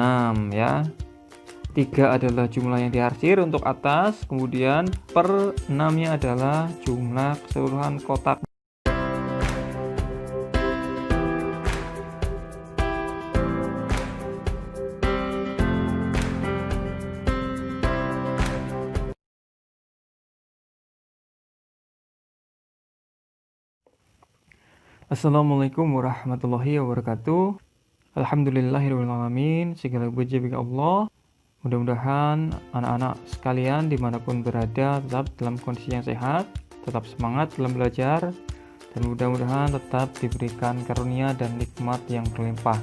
6 ya. 3 adalah jumlah yang diarsir untuk atas, kemudian per 6-nya adalah jumlah keseluruhan kotak. Assalamualaikum warahmatullahi wabarakatuh. Alhamdulillahirrahmanirrahim. Segala puji bagi Allah. Mudah-mudahan anak-anak sekalian dimanapun berada tetap dalam kondisi yang sehat, tetap semangat dalam belajar, dan mudah-mudahan tetap diberikan karunia dan nikmat yang berlimpah.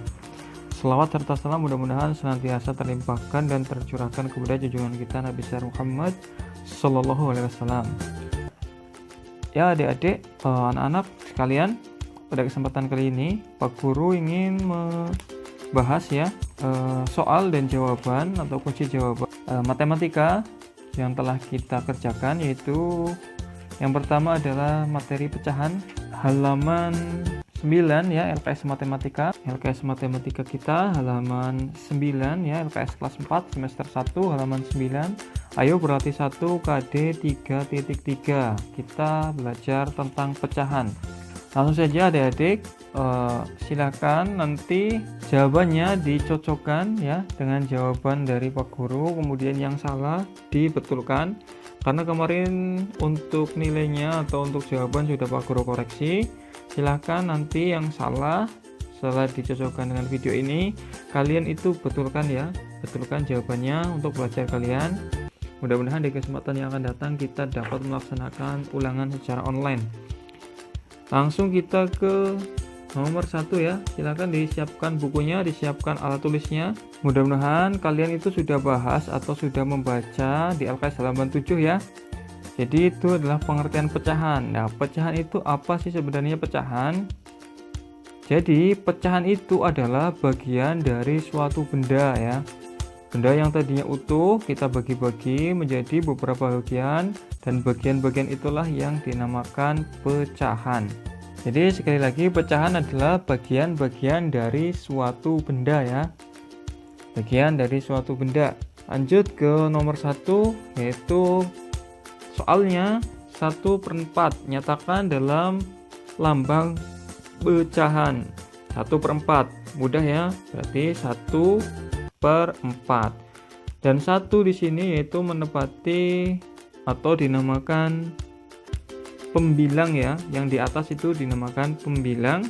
Selawat serta salam mudah-mudahan senantiasa terlimpahkan dan tercurahkan kepada junjungan kita Nabi besar Muhammad Sallallahu Alaihi Wasallam. Ya adik-adik, anak-anak sekalian, pada kesempatan kali ini Pak Guru ingin membahas ya soal dan jawaban atau kunci jawaban matematika yang telah kita kerjakan, yaitu yang pertama adalah materi pecahan halaman 9 ya, LKS matematika kita halaman 9 ya, LKS kelas 4 semester 1 halaman 9. Ayo berlatih 1 KD 3.3. Kita belajar tentang pecahan. Langsung saja adik-adik, silakan nanti jawabannya dicocokkan ya dengan jawaban dari Pak Guru, kemudian yang salah dibetulkan. Karena kemarin untuk nilainya atau untuk jawaban sudah Pak Guru koreksi. Silakan nanti yang salah setelah dicocokkan dengan video ini, kalian itu betulkan ya, betulkan jawabannya untuk belajar kalian. Mudah-mudahan di kesempatan yang akan datang kita dapat melaksanakan ulangan secara online. Langsung kita ke nomor 1 ya. Silakan disiapkan bukunya, disiapkan alat tulisnya. Mudah-mudahan kalian itu sudah bahas atau sudah membaca di LKS halaman 7 ya. Jadi itu adalah pengertian pecahan. Nah, pecahan itu apa sih sebenarnya pecahan? Jadi pecahan itu adalah bagian dari suatu benda ya. Benda yang tadinya utuh kita bagi-bagi menjadi beberapa bagian, dan bagian-bagian itulah yang dinamakan pecahan. Jadi sekali lagi, pecahan adalah bagian-bagian dari suatu benda ya. Bagian dari suatu benda. Lanjut ke nomor 1, yaitu soalnya 1/4. Nyatakan dalam lambang pecahan 1/4. Mudah ya, berarti 1/4. Dan 1 di sini yaitu menepati atau dinamakan pembilang ya. Yang di atas itu dinamakan pembilang.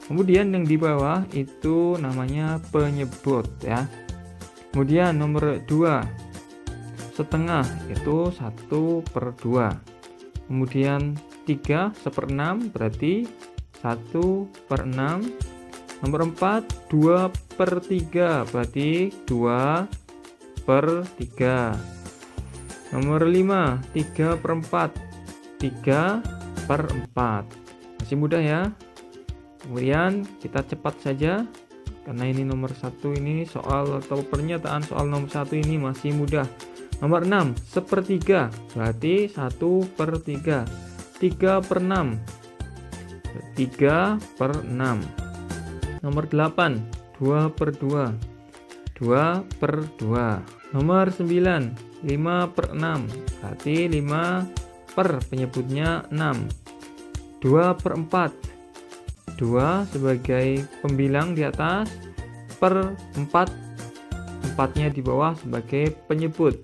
Kemudian yang di bawah itu namanya penyebut ya. Kemudian nomor 2, setengah itu 1/2. Kemudian 3 1/6 berarti 1/6. Nomor 4 2/3 berarti 2/3. Nomor 5 3/4 3/4. Masih mudah ya. Kemudian kita cepat saja karena ini nomor 1 ini soal atau pernyataan soal nomor 1 ini masih mudah. Nomor 6 1/3 berarti 1/3. 3/6 3/6. Nomor 8 2/2 2/2. Nomor 9 5/6 berarti 5 per penyebutnya 6. 2/4. 2 sebagai pembilang di atas, per 4, 4-nya di bawah sebagai penyebut.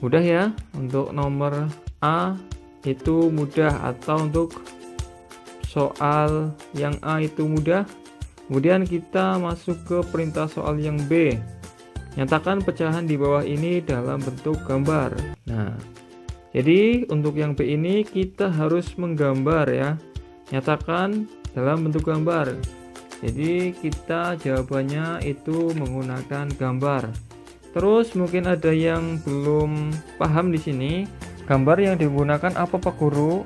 Mudah ya. Untuk nomor A itu mudah, atau untuk soal yang A itu mudah. Kemudian kita masuk ke perintah soal yang B. Nyatakan pecahan di bawah ini dalam bentuk gambar. Nah, jadi untuk yang B ini kita harus menggambar ya. Nyatakan dalam bentuk gambar. Jadi kita jawabannya itu menggunakan gambar. Terus mungkin ada yang belum paham di sini. Gambar yang digunakan apa Pak Guru?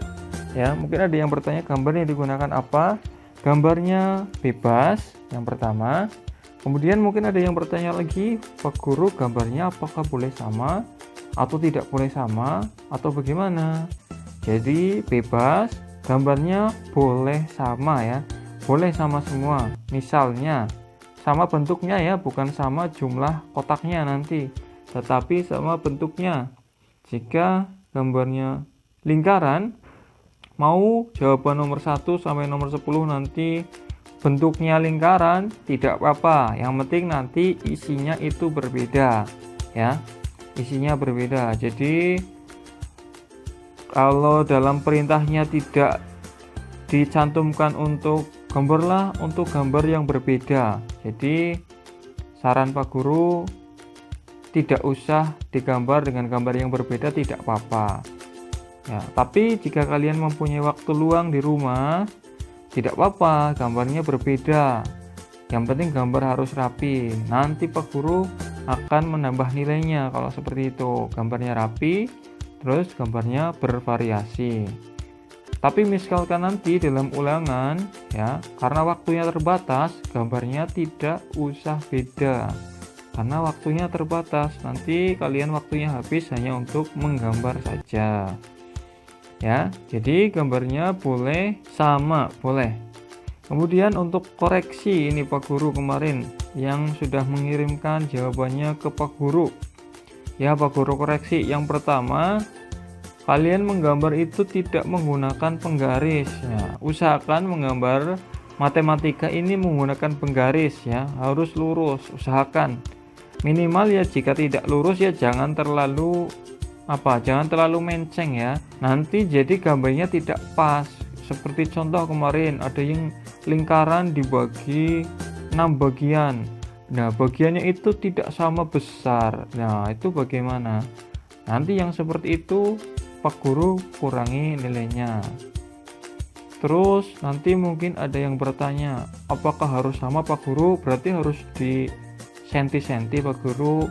Ya, mungkin ada yang bertanya gambar yang digunakan apa? Gambarnya bebas yang pertama. Kemudian mungkin ada yang bertanya lagi, Pak Guru gambarnya apakah boleh sama atau tidak boleh sama atau bagaimana? Jadi bebas, gambarnya boleh sama ya. Boleh sama semua. Misalnya sama bentuknya ya, bukan sama jumlah kotaknya nanti, tetapi sama bentuknya. Jika gambarnya lingkaran, mau jawaban nomor 1 sampai nomor 10 nanti bentuknya lingkaran tidak apa-apa, yang penting nanti isinya itu berbeda ya, isinya berbeda. Jadi kalau dalam perintahnya tidak dicantumkan untuk gambarlah untuk gambar yang berbeda, jadi saran Pak Guru tidak usah digambar dengan gambar yang berbeda, tidak apa-apa ya. Tapi jika kalian mempunyai waktu luang di rumah, tidak apa-apa gambarnya berbeda, yang penting gambar harus rapi. Nanti Pak Guru akan menambah nilainya kalau seperti itu, gambarnya rapi terus gambarnya bervariasi. Tapi misalkan nanti dalam ulangan ya, karena waktunya terbatas, gambarnya tidak usah beda karena waktunya terbatas. Nanti kalian waktunya habis hanya untuk menggambar saja ya. Jadi gambarnya boleh sama, boleh. Kemudian untuk koreksi, ini Pak Guru kemarin yang sudah mengirimkan jawabannya ke Pak Guru ya. Pak Guru koreksi, yang pertama kalian menggambar itu tidak menggunakan penggaris ya. Usahakan menggambar matematika ini menggunakan penggaris ya, harus lurus, usahakan minimal ya. Jika tidak lurus ya jangan terlalu jangan terlalu menceng ya, nanti jadi gambarnya tidak pas. Seperti contoh kemarin ada yang lingkaran dibagi 6 bagian, nah bagiannya itu tidak sama besar, nah itu bagaimana? Nanti yang seperti itu Pak Guru kurangi nilainya. Terus nanti mungkin ada yang bertanya, apakah harus sama Pak Guru? Berarti harus di senti-senti Pak Guru.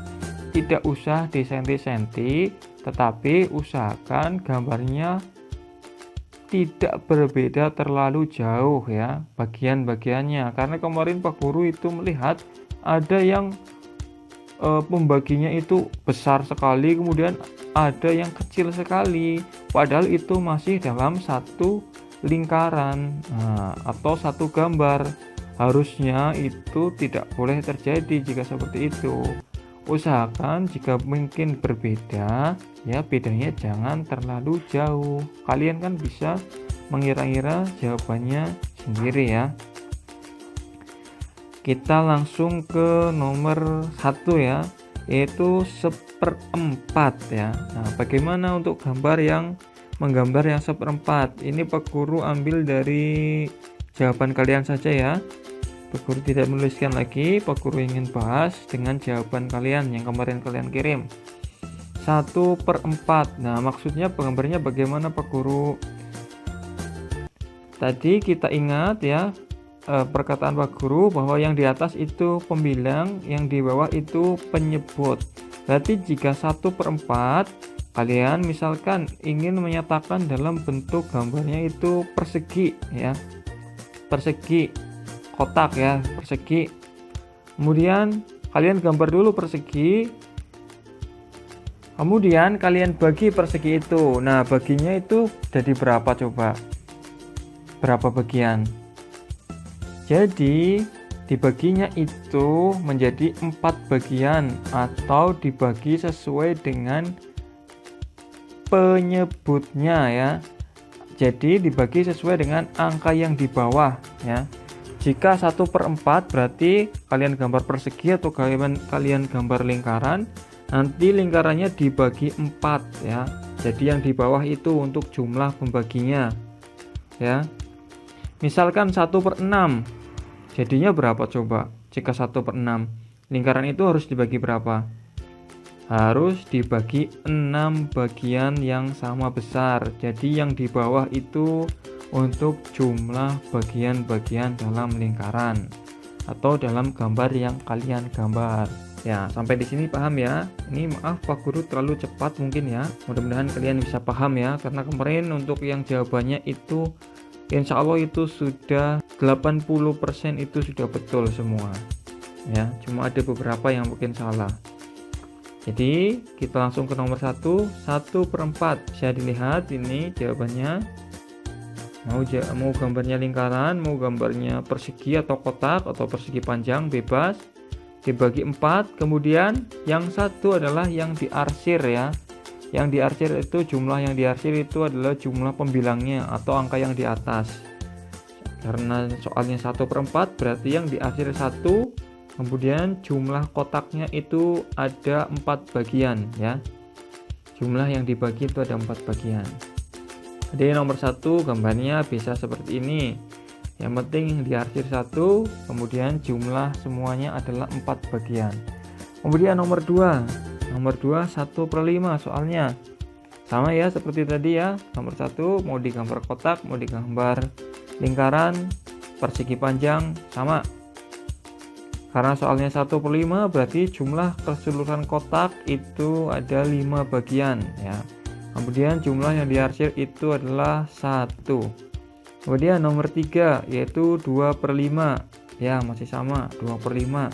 Tidak usah di senti-senti, tetapi usahakan gambarnya tidak berbeda terlalu jauh ya bagian-bagiannya. Karena kemarin Pak Guru itu melihat ada yang pembaginya itu besar sekali, kemudian ada yang kecil sekali, padahal itu masih dalam satu lingkaran atau satu gambar. Harusnya itu tidak boleh terjadi jika seperti itu. Usahakan jika mungkin berbeda ya, bedanya jangan terlalu jauh. Kalian kan bisa mengira-ngira jawabannya sendiri ya. Kita langsung ke nomor 1 ya, yaitu 1/4 ya. Nah, bagaimana untuk menggambar yang 1/4? Ini Pak Guru ambil dari jawaban kalian saja ya. Pak Guru tidak menuliskan lagi, Pak Guru ingin bahas dengan jawaban kalian yang kemarin kalian kirim. 1/4. Nah, maksudnya penggambarnya bagaimana Pak Guru? Tadi kita ingat ya, perkataan Pak Guru bahwa yang di atas itu pembilang, yang di bawah itu penyebut. Berarti jika 1/4 kalian misalkan ingin menyatakan dalam bentuk gambarnya itu persegi ya, persegi kotak ya, persegi. Kemudian kalian gambar dulu persegi, kemudian kalian bagi persegi itu. Nah, baginya itu jadi berapa coba? Berapa bagian? Jadi dibaginya itu menjadi 4 bagian atau dibagi sesuai dengan penyebutnya ya. Jadi dibagi sesuai dengan angka yang di bawah ya. Jika 1/4 berarti kalian gambar persegi atau kalian gambar lingkaran, nanti lingkarannya dibagi 4 ya. Jadi yang di bawah itu untuk jumlah pembaginya ya. Misalkan 1/6, jadinya berapa coba? Jika 1/6, lingkaran itu harus dibagi berapa? Harus dibagi 6 bagian yang sama besar. Jadi yang di bawah itu untuk jumlah bagian-bagian dalam lingkaran atau dalam gambar yang kalian gambar. Ya, sampai di sini paham ya? Ini maaf Pak Guru terlalu cepat mungkin ya. Mudah-mudahan kalian bisa paham ya, karena kemarin untuk yang jawabannya itu insya Allah itu sudah 80% itu sudah betul semua ya, cuma ada beberapa yang mungkin salah. Jadi kita langsung ke nomor 1, 1/4. Bisa dilihat ini jawabannya. Mau gambarnya lingkaran, mau gambarnya persegi atau kotak atau persegi panjang, bebas. Dibagi 4, kemudian yang satu adalah yang diarsir ya. Yang diarsir itu jumlah yang diarsir itu adalah jumlah pembilangnya atau angka yang di atas. Karena soalnya 1/4 berarti yang diarsir 1, kemudian jumlah kotaknya itu ada 4 bagian ya. Jumlah yang dibagi itu ada 4 bagian. Jadi nomor 1 gambarnya bisa seperti ini. Yang penting yang diarsir 1, kemudian jumlah semuanya adalah 4 bagian. Kemudian nomor 2 1/5 soalnya sama ya seperti tadi ya. Nomor 1 mau digambar kotak, mau digambar lingkaran, persegi panjang, sama. Karena soalnya 1/5 berarti jumlah keseluruhan kotak itu ada 5 bagian ya. Kemudian jumlah yang diarsir itu adalah 1. Kemudian nomor 3 yaitu 2/5 ya, masih sama 2/5.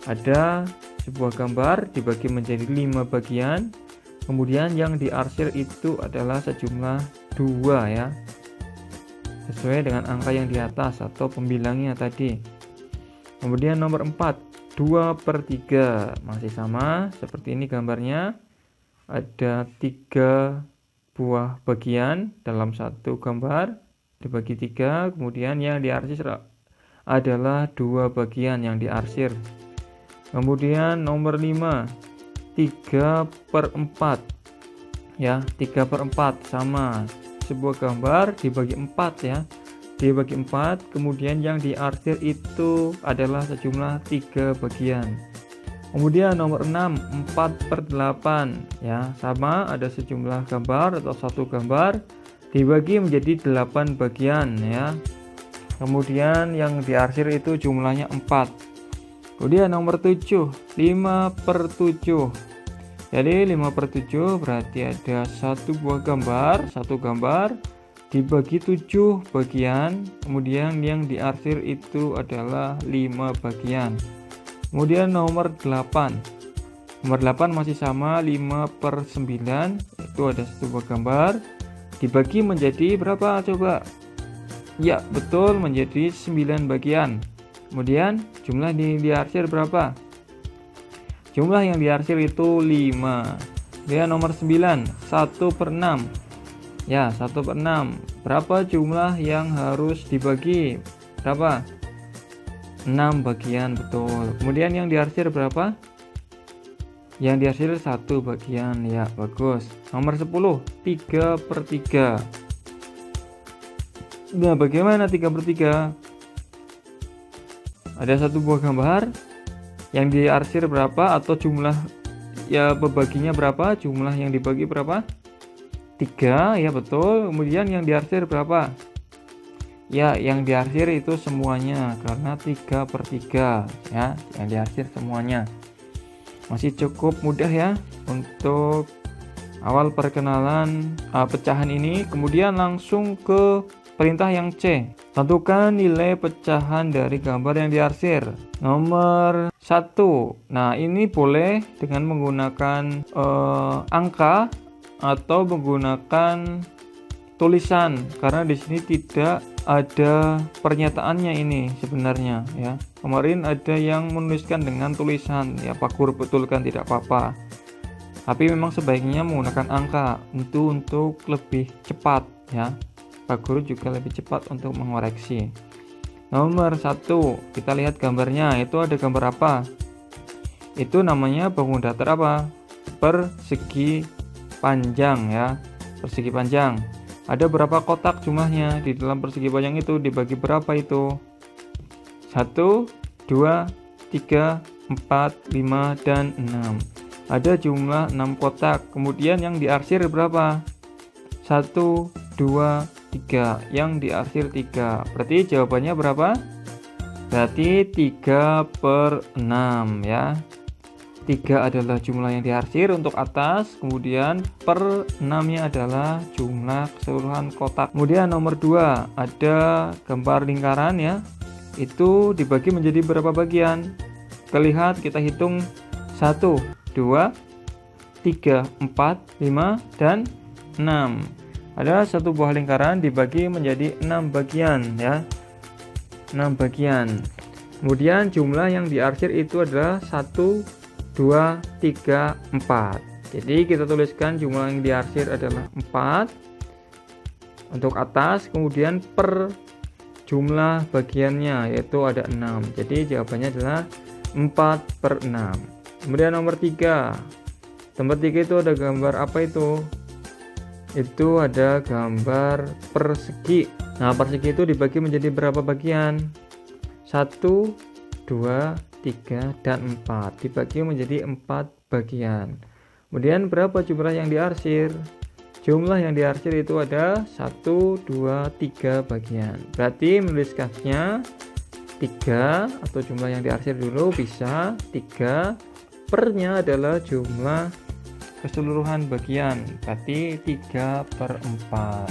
Ada sebuah gambar dibagi menjadi 5 bagian, kemudian yang diarsir itu adalah sejumlah 2 ya, sesuai dengan angka yang di atas atau pembilangnya tadi. Kemudian nomor 4 2/3 masih sama seperti ini gambarnya, ada 3 buah bagian dalam satu gambar dibagi 3, kemudian yang diarsir adalah 2 bagian yang diarsir. Kemudian nomor 5 3/4 ya, 3/4 sama sebuah gambar dibagi 4 ya, dibagi 4, kemudian yang diarsir itu adalah sejumlah 3 bagian. Kemudian nomor 6 4/8 ya, sama ada sejumlah gambar atau satu gambar dibagi menjadi 8 bagian ya. Kemudian yang diarsir itu jumlahnya 4. Kemudian nomor 7 5/7. Jadi 5/7 berarti ada satu buah gambar, satu gambar dibagi 7 bagian, kemudian yang diarsir itu adalah 5 bagian. Kemudian nomor 8 masih sama 5/9, itu ada satu buah gambar dibagi menjadi berapa coba? Ya betul, menjadi 9 bagian. Kemudian jumlah diarsir berapa? Jumlah yang diarsir itu 5. Kemudian nomor 9 1/6 ya, 1/6 berapa jumlah yang harus dibagi? Berapa? 6 bagian, betul. Kemudian yang diarsir berapa? Yang diarsir 1 bagian ya, bagus. Nomor 10 3/3. Nah bagaimana 3/3? Ada satu buah gambar yang diarsir berapa atau jumlah ya pembaginya berapa, jumlah yang dibagi berapa? 3 ya, betul. Kemudian yang diarsir berapa? Ya yang diarsir itu semuanya karena 3/3 ya, yang diarsir semuanya. Masih cukup mudah ya untuk awal perkenalan pecahan ini. Kemudian langsung ke perintah yang C. Tentukan nilai pecahan dari gambar yang diarsir. Nomor 1. Nah ini boleh dengan menggunakan angka atau menggunakan tulisan, karena di sini tidak ada pernyataannya ini sebenarnya ya. Kemarin ada yang menuliskan dengan tulisan ya, Pak Guru betulkan tidak apa-apa. Tapi memang sebaiknya menggunakan angka untuk lebih cepat ya. Pak Guru juga lebih cepat untuk mengoreksi. Nomor 1, kita lihat gambarnya, itu ada gambar apa? Itu namanya bangun datar apa? Persegi panjang ya, persegi panjang. Ada berapa kotak jumlahnya di dalam persegi panjang itu, dibagi berapa itu? 1, 2, 3, 4, 5, dan 6. Ada jumlah 6 kotak. Kemudian yang diarsir berapa? 1, 2, 3. Yang diarsir 3. Berarti jawabannya berapa? Berarti 3/6 ya. 3 adalah jumlah yang diarsir untuk atas, kemudian per 6-nya adalah jumlah keseluruhan kotak. Kemudian nomor 2 ada gambar lingkaran ya. Itu dibagi menjadi berapa bagian? Kita kita hitung 1, 2, 3, 4, 5, dan 6. Ada satu buah lingkaran dibagi menjadi 6 bagian ya. 6 bagian. Kemudian jumlah yang diarsir itu adalah 1, 2, 3, 4. Jadi kita tuliskan jumlah yang diarsir adalah 4 untuk atas, kemudian per jumlah bagiannya yaitu ada 6. Jadi jawabannya adalah 4/6. Kemudian nomor 3. Nomor 3 itu ada gambar apa itu? Itu ada gambar persegi. Nah, persegi itu dibagi menjadi berapa bagian? 1, 2, 3, dan 4. Dibagi menjadi 4 bagian. Kemudian berapa jumlah yang diarsir? Jumlah yang diarsir itu ada 1, 2, 3 bagian. Berarti menuliskannya 3 atau jumlah yang diarsir dulu bisa 3 pernya adalah jumlah keseluruhan bagian, berarti 3/4.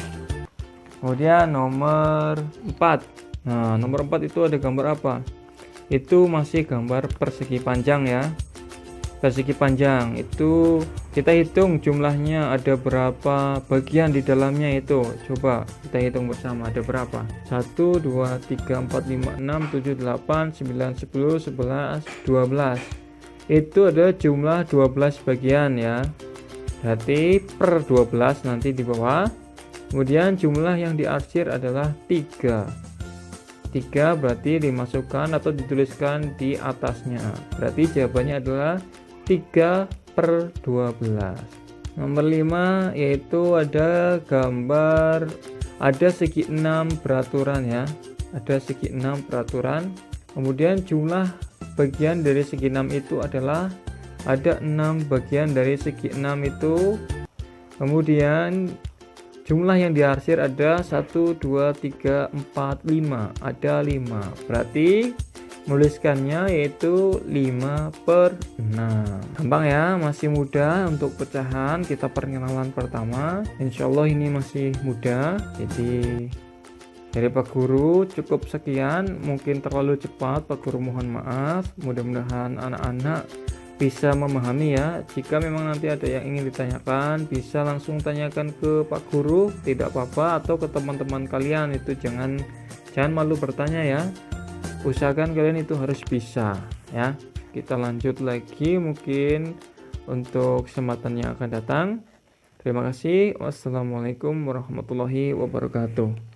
Kemudian nomor 4. Nah, nomor 4 itu ada gambar apa? Itu masih gambar persegi panjang ya. Persegi panjang itu kita hitung jumlahnya ada berapa bagian di dalamnya itu. Coba kita hitung bersama ada berapa? 1, 2, 3, 4, 5, 6, 7, 8, 9, 10, 11, 12. Itu ada jumlah 12 bagian ya. Berarti per 12 nanti di bawah. Kemudian jumlah yang diarsir adalah 3. 3 berarti dimasukkan atau dituliskan di atasnya. Berarti jawabannya adalah 3/12. Nomor 5 yaitu ada gambar ada segi 6 beraturan ya. Ada segi 6 beraturan. Kemudian jumlah bagian dari segi 6 itu adalah ada 6 bagian dari segi 6 itu. Kemudian jumlah yang diarsir ada 1, 2, 3, 4, 5. Ada 5. Berarti menuliskannya yaitu 5/6. Gampang ya, masih mudah untuk pecahan. Kita perkenalan pertama. Insya Allah ini masih mudah. Jadi dari Pak Guru cukup sekian, mungkin terlalu cepat, Pak Guru mohon maaf. Mudah-mudahan anak-anak bisa memahami ya. Jika memang nanti ada yang ingin ditanyakan, bisa langsung tanyakan ke Pak Guru, tidak apa-apa, atau ke teman-teman kalian. Itu jangan malu bertanya ya. Usahakan kalian itu harus bisa ya. Kita lanjut lagi mungkin untuk kesempatan yang akan datang. Terima kasih. Wassalamualaikum warahmatullahi wabarakatuh.